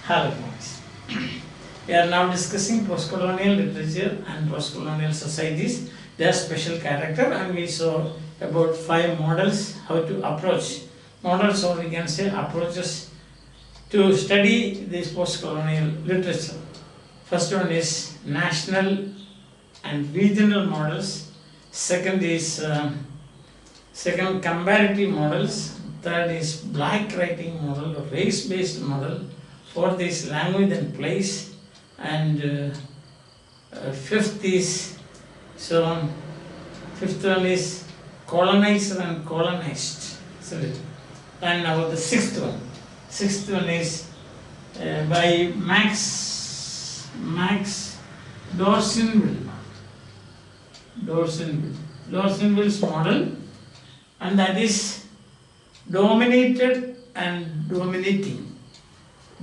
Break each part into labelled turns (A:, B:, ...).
A: Hello guys. We are now discussing post-colonial literature and post-colonial societies, their special character, and we saw about 5 models, how to approach models, or we can say approaches to study this post-colonial literature. First one is national and regional models. Second is comparative models. Third is black writing model or race-based model. Fourth is language and place. And fifth one is colonizer and colonized. And now the sixth one. Sixth one is by Max Dawsonville's model, and that is dominated and dominating.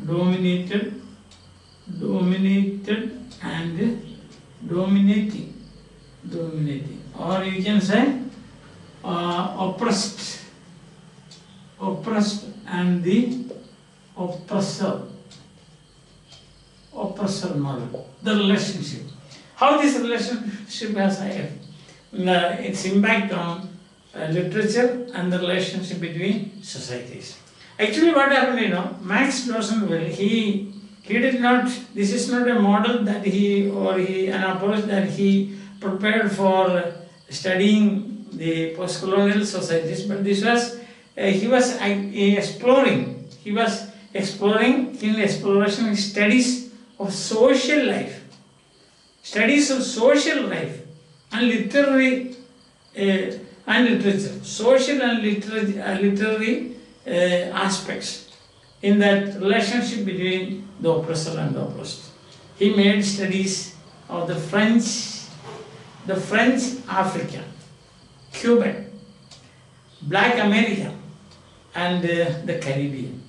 A: Dominated and dominating, or you can say oppressed and the oppressor model. The relationship, how this relationship has its impact on literature and the relationship between societies. Actually, what happened, Max Dawsonville, he did not, this is not a model that an approach that he prepared for studying the post-colonial societies, but this was, he was exploring studies of social life, and literary and literature, social and literary aspects in that relationship between the oppressor and the oppressed. He made studies of the French African, Cuban, Black American, and the Caribbean.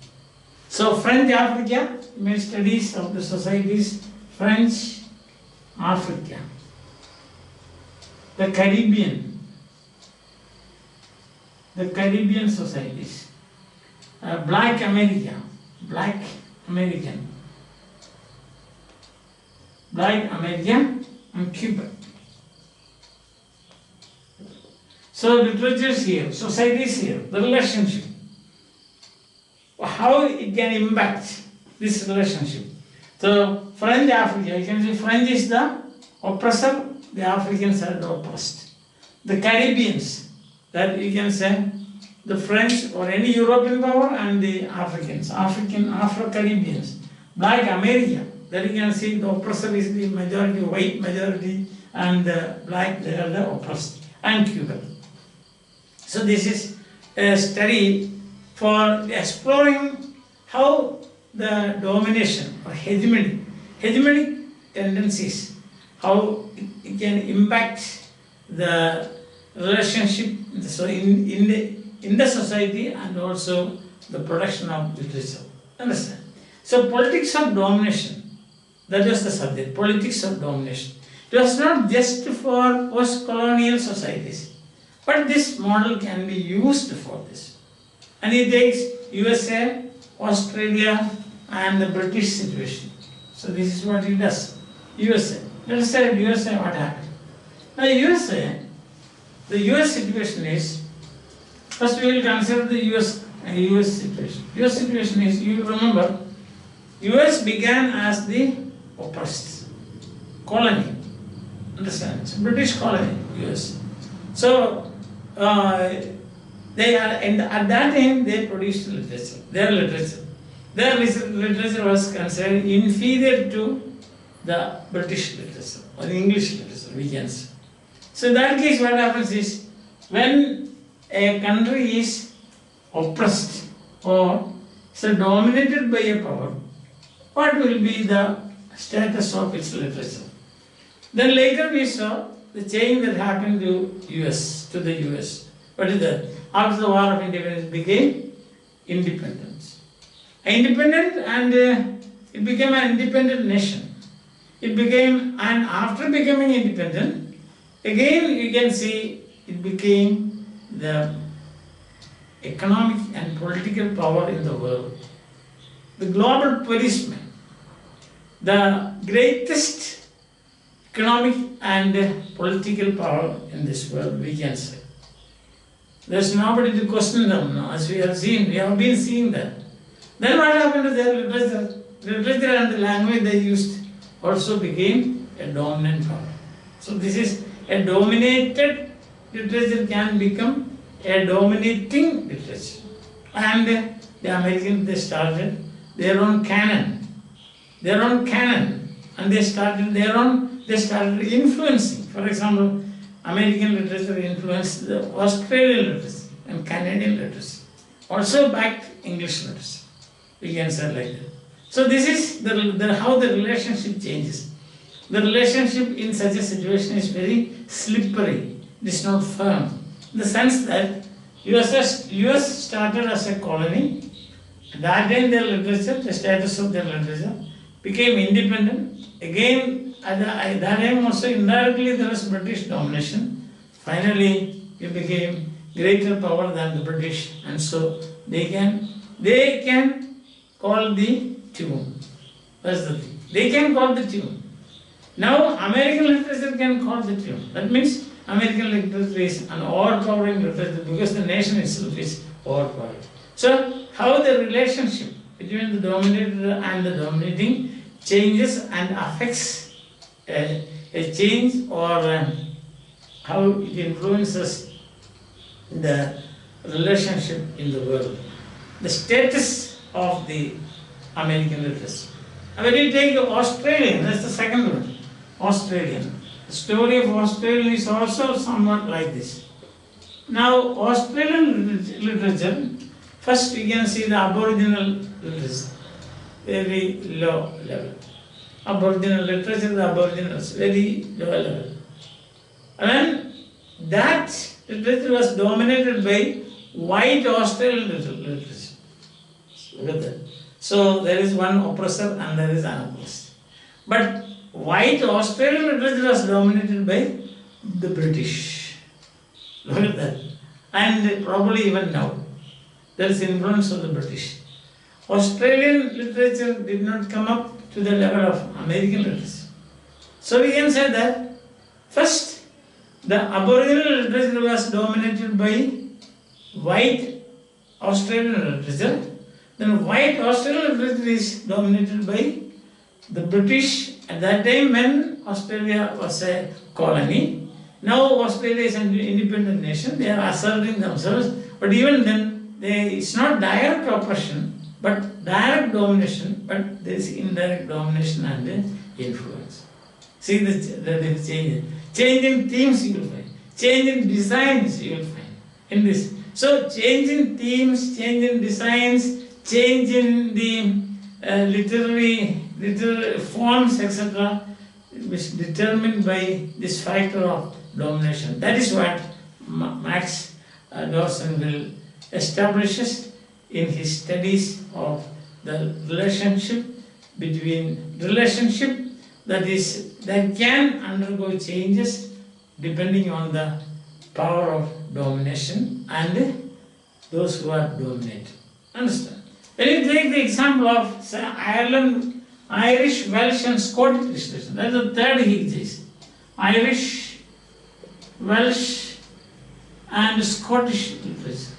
A: So French Africa made studies of the societies French Africa, the Caribbean societies, Black American, and Cuban. So literature is here, society is here, the relationship. How it can impact this relationship. So French Africa, you can say French is the oppressor, the Africans are the oppressed. The Caribbeans, that you can say the French or any European power, and the Africans, Afro-Caribbeans. Black America, that you can see the oppressor is the majority, white majority, and the black, they are the oppressed, and Cuban. So this is a study for exploring how the domination or hegemonic tendencies, how it can impact the relationship in the society and also the production of literature. Understand? So politics of domination, that was the subject, politics of domination. It was not just for post-colonial societies, but this model can be used for this. And it takes USA, Australia, and the British situation. So this is what it does. USA. Let us say USA, what happened? Now USA, the US situation is, first we will consider the US situation. US situation is, you remember, US began as the oppressed colony. Understand? It's a British colony, US. So they are, and at that time they produced literature. Their literature was considered inferior to the British literature or the English literature, we can say. So in that case, what happens is, when a country is oppressed or dominated by a power, what will be the status of its literature? Then later we saw the change that happened to the US. What is that? After the War of Independence became independence. Independent, and it became an independent nation. And after becoming independent, again you can see it became the economic and political power in the world. The global policeman, the greatest economic and political power in this world, we can say. There's nobody to question them now, as we have seen. We have been seeing that. Then what happened to their literature? Literature and the language they used also became a dominant power. So this is a dominated literature can become a dominating literature. And the Americans, they started their own canon. And they started influencing. For example, American literature influenced the Australian literature and Canadian literature. Also backed English literature. We can say like that. So this is how the relationship changes. The relationship in such a situation is very slippery. It is not firm. In the sense that US started as a colony. At that time their literature, the status of their literature, became independent. Again, at that time also indirectly there was British domination. Finally, it became greater power than the British, and so they can call the tune. That's the thing. They can call the tune. Now American literature can call the tune. That means American literature is an overpowering literature because the nation itself is overpowered. So how the relationship between the dominated and the dominating changes and affects a change, or how it influences the relationship in the world. The status of the American literature. When you take Australian, that's the second one. Australian. The story of Australian is also somewhat like this. Now, Australian literature, first we can see the Aboriginal literature, very low level. Aboriginal literature, the Aboriginals, very low level. And that literature was dominated by white Australian literature. Look at that. So there is one oppressor and there is an oppressor. But white Australian literature was dominated by the British. Look at that. And probably even now, there is influence of the British. Australian literature did not come up to the level of American literature. So we can say that first, the Aboriginal literature was dominated by white Australian literature. Then white Australian literature is dominated by the British at that time when Australia was a colony. Now Australia is an independent nation. They are asserting themselves. But even then, it's not direct oppression, but direct domination. But there is indirect domination and influence. See the change. Change in themes you will find. Change in designs you will find in this. So change in themes, change in designs, change in the literary forms, etc., is determined by this factor of domination. That is what Max Dawson will establishes in his studies of the relationship that can undergo changes depending on the power of domination and those who are dominated. Understand? When you take the example of, say, Ireland, Irish, Welsh and Scottish literature, that is the third he says. Irish, Welsh and Scottish literature.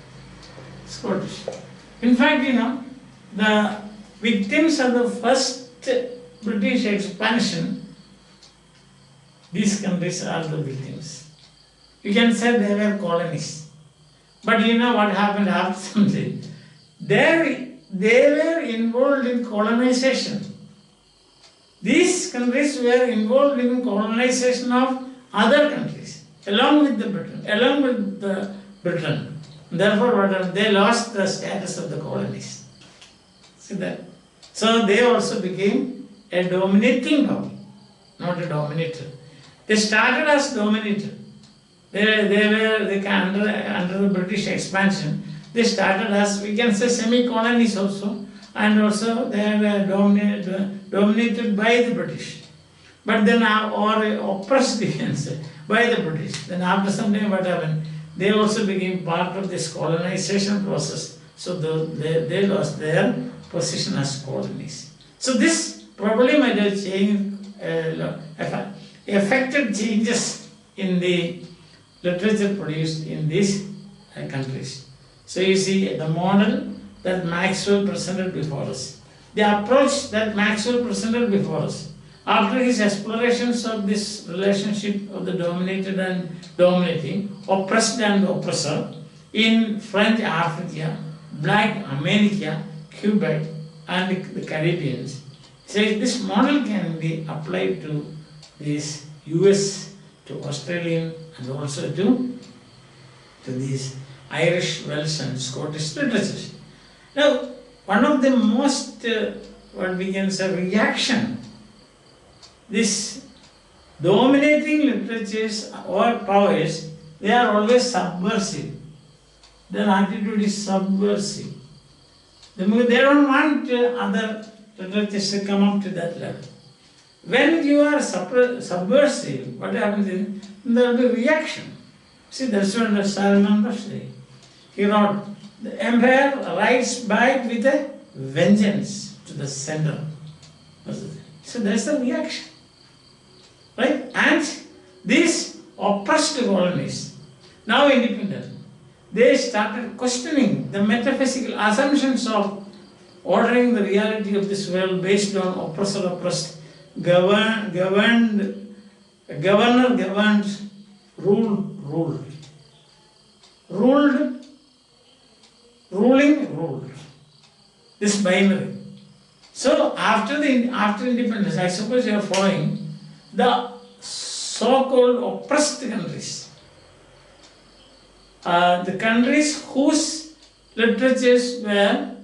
A: Scottish. In fact, the victims of the first British expansion, these countries are the victims. You can say they were colonies. But you know what happened after something? They were involved in colonization. These countries were involved in colonization of other countries, along with the Britain. Therefore, they lost the status of the colonies. See that? So they also became a dominating power, not a dominator. They started as dominator. They were under the British expansion. They started as, we can say, semi-colonies also, and also they were dominated by the British. But then, or oppressed, we can say, by the British. Then after some time, what happened? They also became part of this colonization process. So they lost their position as colonies. So this probably might have affected changes in the literature produced in these countries. So you see the model that Maxwell presented before us, the approach that Maxwell presented before us, after his explorations of this relationship of the dominated and dominating, oppressed and oppressor, in French Africa, Black America, Quebec, and the Caribbeans, says this model can be applied to this US, to Australian, and also to these Irish, Welsh, and Scottish literatures. Now, one of the most, what we can say, reaction, this dominating literatures or powers, they are always subversive. Their attitude is subversive. They don't want other literatures to come up to that level. When you are subversive, what happens is there will be reaction. See, that's what Salman Rushdie. He wrote, the empire rides back with a vengeance to the center. So that's the reaction. Right? And these oppressed colonies, now independent, they started questioning the metaphysical assumptions of ordering the reality of this world based on oppressor-oppressed, governor-governed, ruled, ruling. This binary. So after independence, I suppose you are following the so-called oppressed countries. The countries whose literatures were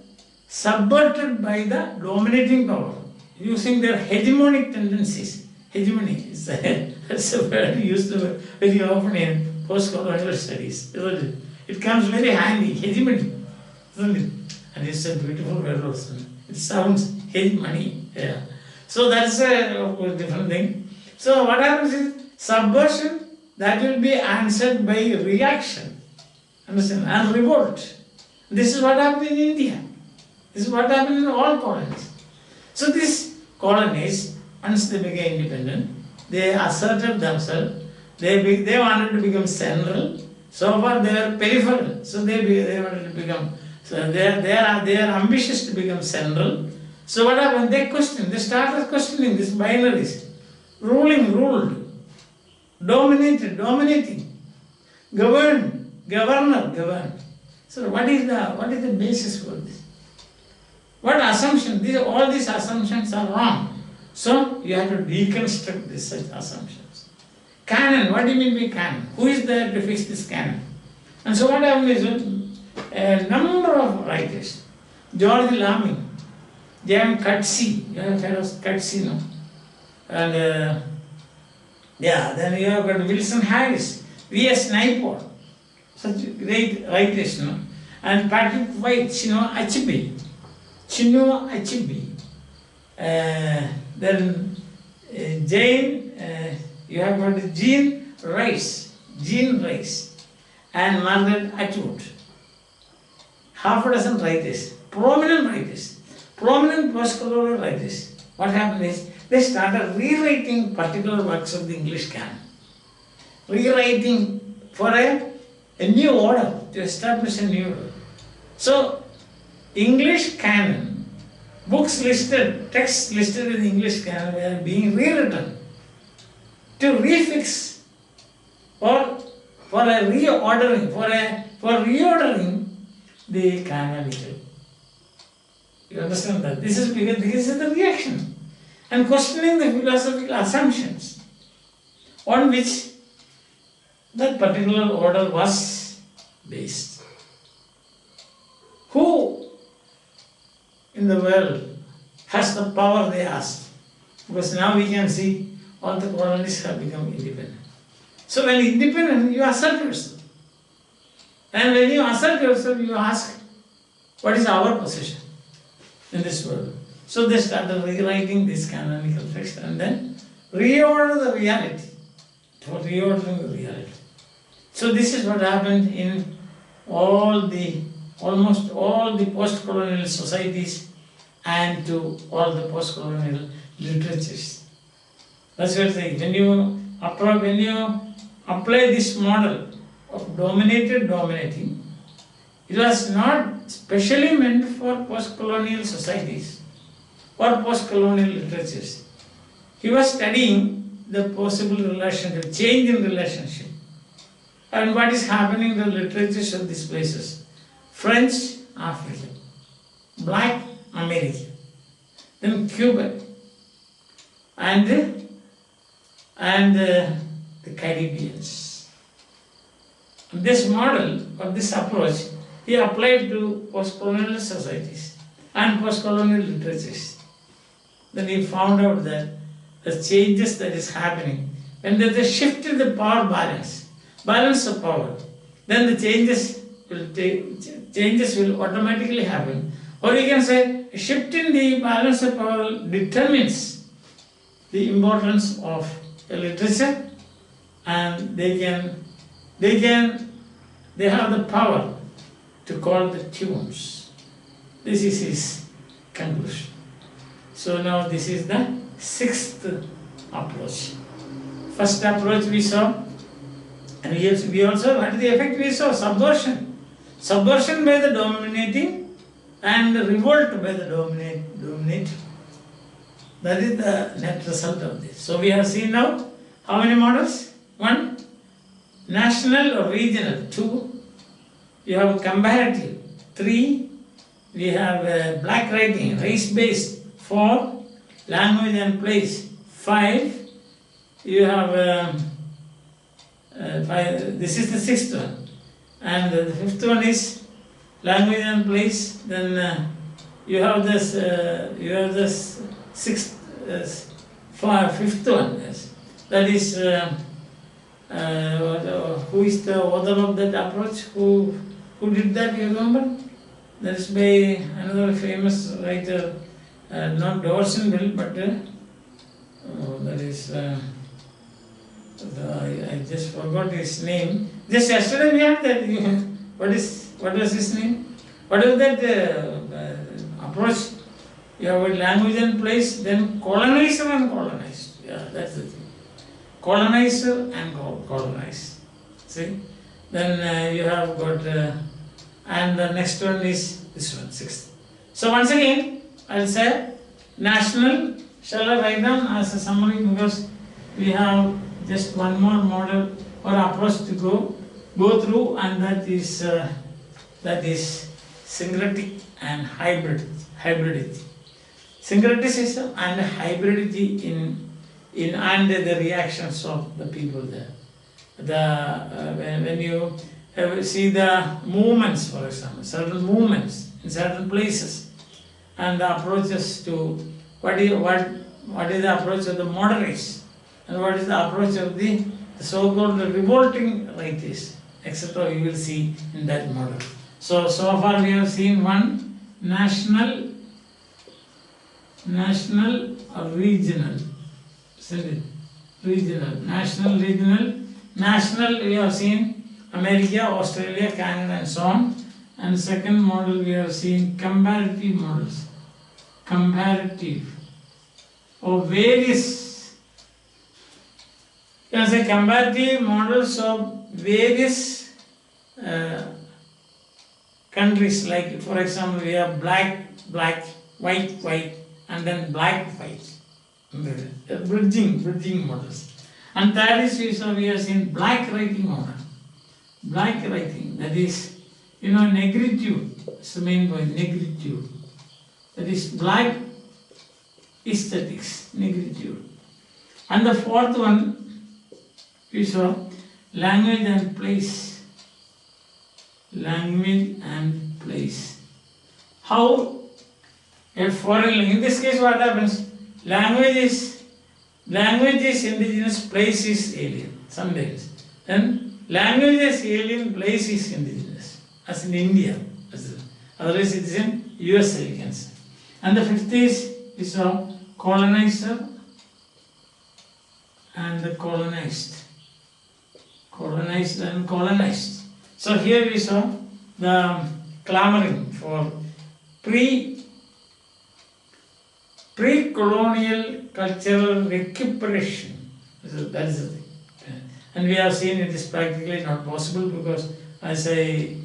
A: subverted by the dominating power, using their hegemonic tendencies. Hegemony is that's a word used very often in post-colonial studies, isn't it? It comes very handy, hegemony, isn't it? And it's a beautiful word also. It sounds hegemony. Yeah. So that's of course different thing. So what happens is subversion, that will be answered by reaction. Understand? And revolt. This is what happened in India. This is what happened in all colonies. So these colonies, once they became independent, they asserted themselves. They wanted to become central. So far they were peripheral. So they wanted to become. So they are ambitious to become central. So what happened? They started questioning these binaries. Ruled. Dominating. Governed. So what is the basis for this? What assumption? All these assumptions are wrong. So you have to deconstruct such assumptions. Canon, what do you mean by canon? Who is there to fix this canon? And so what happened is a number of writers, George Lamming, J.M. Coetzee, you have heard of Coetzee, no? And then you have got Wilson Harris, V.S. Naipaul, such great writers, no? And Patrick White, Chinua Achebe. Then you have got Jean Rice, and Margaret Atwood. Half a dozen writers, prominent post-colonial writers. What happened is they started rewriting particular works of the English canon. Rewriting for a new order, to establish a new order. So, English canon, texts listed in the English canon were being rewritten to refix or for reordering the canonical. You understand that? This is the reaction. And questioning the philosophical assumptions on which that particular order was based. Who in the world has the power, they asked? Because now we can see all the colonies have become independent. So when independent, you assert yourself. And when you assert yourself, you ask, what is our position in this world? So they started rewriting this canonical text and then reorder the reality. Reordering the reality. So this is what happened in almost all the post-colonial societies and to all the post-colonial literatures. That's what I'm saying. When you apply this model of dominating, it was not specially meant for post-colonial societies or post-colonial literatures. He was studying the possible relationship, change in relationship, and what is happening in the literatures of these places. French, Africa, Black, America, then Cuba, and the Caribbeans. This model or this approach he applied to post-colonial societies and post-colonial literatures. Then he found out that the changes that is happening, when there is a shift in the power balance of power, then the changes will automatically happen. Or you can say, a shift in the balance of power determines the importance of a literature, and they have the power to call the tunes. This is his conclusion. So now this is the sixth approach. First approach we saw, and we also had the effect we saw, subversion. Subversion by the dominating and revolt by the dominator. That is the net result of this. So we have seen now how many models? 1, national or regional. 2, you have comparative. 3, we have black writing, race-based. 4, language and place. 5, you have 5. This is the sixth one, and the fifth one is language and place. Then you have this. Fifth one. Yes. That is who is the author of that approach? Who did that? You remember? That is by another famous writer. Not Dawson, but that is, I just forgot his name. Just yesterday we had that. What was his name? What is that approach? You have a language and place, then colonizer and colonized. Yeah, that's the thing. Colonizer and colonized. See? Then you have got, and the next one is this one, sixth. So once again, I'll say national. Shall I write down as a summary, because we have just one more model or approach to go through, and that is syncretic and hybridity. Syncretism and hybridity in and the reactions of the people there. When you see the movements, for example, certain movements in certain places, and the approaches to what is the approach of the moderates, and what is the approach of the so-called revolting rightists, etc. You will see in that model. So far we have seen one national or regional. Regional, national, regional. National we have seen America, Australia, Canada, and so on. And second model we have seen comparative models. Comparative of various, you can say comparative models of various countries, like for example we have black, white, and then black, white. Bridging models. And third is we have seen black writing model. Black writing, that is, negritude. That's the main point, negritude. That is black aesthetics, negritude. And the fourth one, we saw language and place. Language and place. How a foreign language, in this case what happens? Language is indigenous, place is alien, sometimes. Then language is alien, place is indigenous, as in India. Otherwise it is in USA, you can say. And the fifth is we saw colonizer and the colonized. Colonized and colonized. So here we saw the clamoring for pre-colonial cultural recuperation. That is the thing. And we have seen it is practically not possible because, as I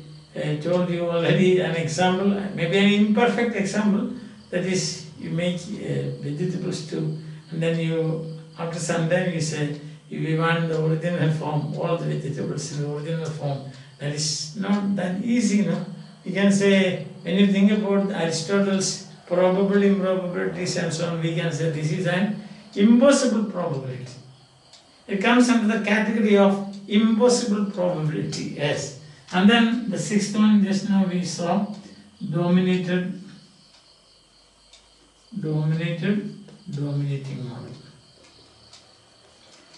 A: told you already, an example, maybe an imperfect example, that is, you make vegetable stew and then you, after some time, you say, we want the original form, all the vegetables in the original form. That is not that easy, no? You can say, when you think about Aristotle's probable improbabilities and so on, we can say this is an impossible probability. It comes under the category of impossible probability, yes. And then the sixth one, just now we saw, dominating model.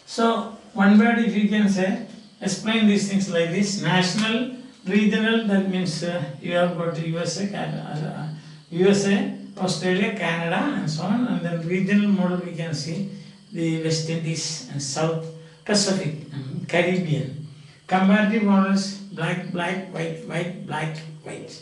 A: So, one word if you can say, explain these things like this: national, regional, that means you have got USA, Australia, Canada and so on, and then regional model we can see the West Indies and South Pacific and Caribbean. Comparative models: black, black, white, white, black, white.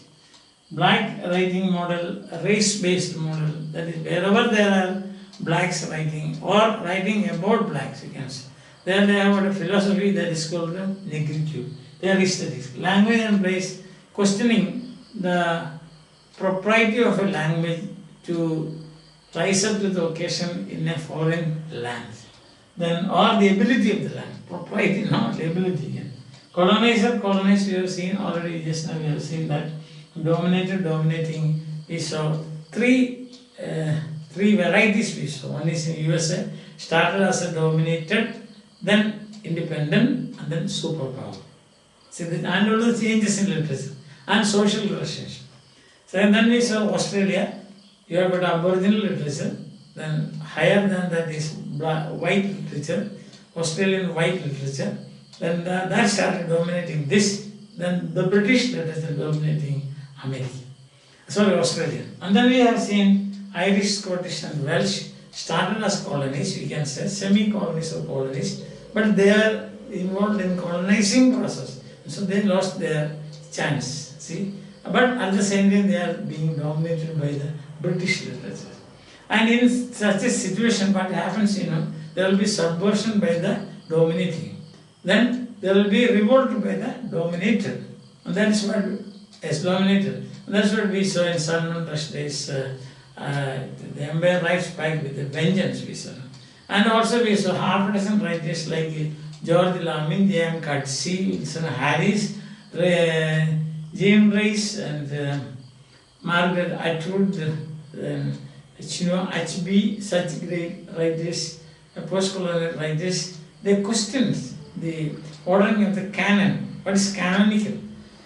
A: Black writing model, race-based model, that is wherever there are blacks writing or writing about blacks, you can say. Then they have a philosophy that is called the negritude. They are aesthetics. Language and race, questioning the propriety of a language to rise up to the occasion in a foreign land. Then, or the ability of the land. Propriety, not the ability. Colonizer, colonized, we have seen already, just now we have seen that. Dominated, dominating, we saw three varieties we saw. One is in USA, started as a dominated, then independent, and then superpower. See, and all the changes in literature and social relationship. So then we saw Australia, you have got Aboriginal literature, then higher than that is white literature, Australian white literature, then that started dominating this, then the British literature dominating America. Sorry, Australian. And then we have seen Irish, Scottish and Welsh started as colonies, we can say, semi-colonies or colonies, but they are involved in colonizing process. So they lost their chance, see. But at the same time, they are being dominated by the British literature. And in such a situation, what happens, there will be subversion by the dominating. Then there will be revolt by the dominated. And that is what is dominated. And that's what we saw in Salman Rushdie's the Empire Writes Back with a Vengeance, we saw. And also we saw half a dozen writers like George Lamin, J.M. Coetzee, Wilson Harris, Jane Rice and Margaret Atwood, H.B., such great writers, post-colonial writers. They questioned the ordering of the canon. What is canonical?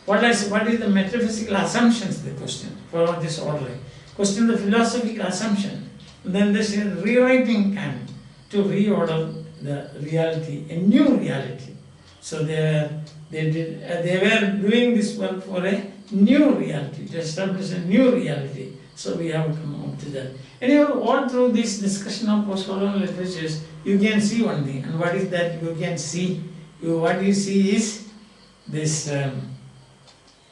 A: What is the metaphysical assumptions they question for this ordering? Question the philosophical assumption. And then they say rewriting canon to reorder the reality, a new reality. So they were doing this work for a new reality, to establish a new reality. So we have come up to that. Anyway, all through this discussion of post-colonial literatures, you can see one thing. And what is that you can see? What you see is this,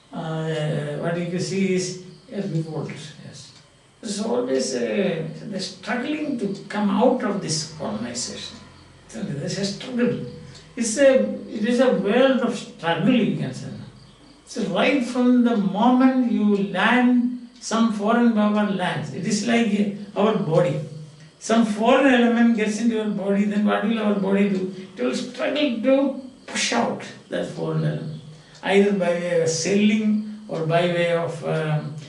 A: what you can see is a revolt. Yes. There's always they're struggling to come out of this colonization. There's a struggle. It is a world of struggle, you can say. So right from the moment you land some foreign power lands, it is like our body. Some foreign element gets into your body, then what will our body do? It will struggle to push out that foreign element, either by way of selling or by way of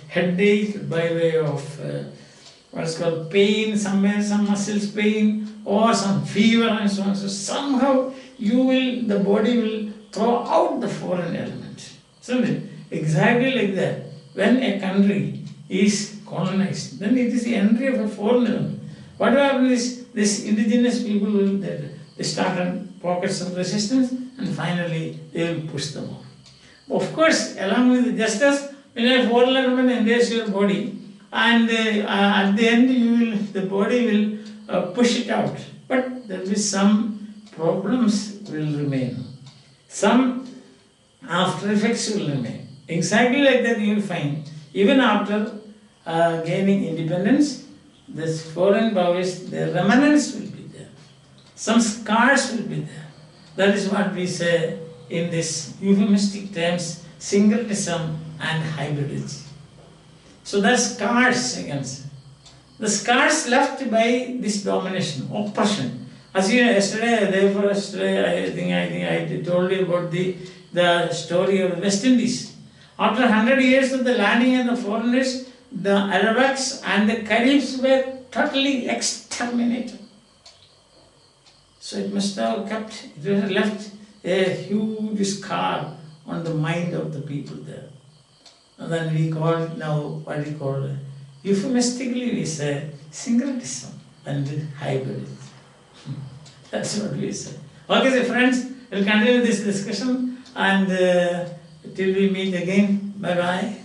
A: headache, by way of what's called pain somewhere, some muscles pain, or some fever and so on. So somehow the body will throw out the foreign element. So exactly like that, when a country is colonized, then it is the entry of a foreign element. What happens is, this indigenous people will they start on pockets of resistance and finally they will push them off. Of course, along with just as when a foreign element enters your body, and at the end the body will push it out. But there will be some problems will remain. Some after effects will remain. Exactly like that you will find, even after gaining independence, this foreign powers, their remnants will be there. Some scars will be there. That is what we say in this euphemistic terms, syncretism and hybridity. So the scars against the scars left by this domination, oppression. As you know, yesterday, I think I told you about the story of the West Indies. After 100 years of the landing of the foreigners, the Arawaks and the Caribs were totally exterminated. So it must have left a huge scar on the mind of the people there. And then we call it now what we call euphemistically we say syncretism and hybrid. That's what we say. Okay, so friends, we'll continue this discussion and till we meet again. Bye bye.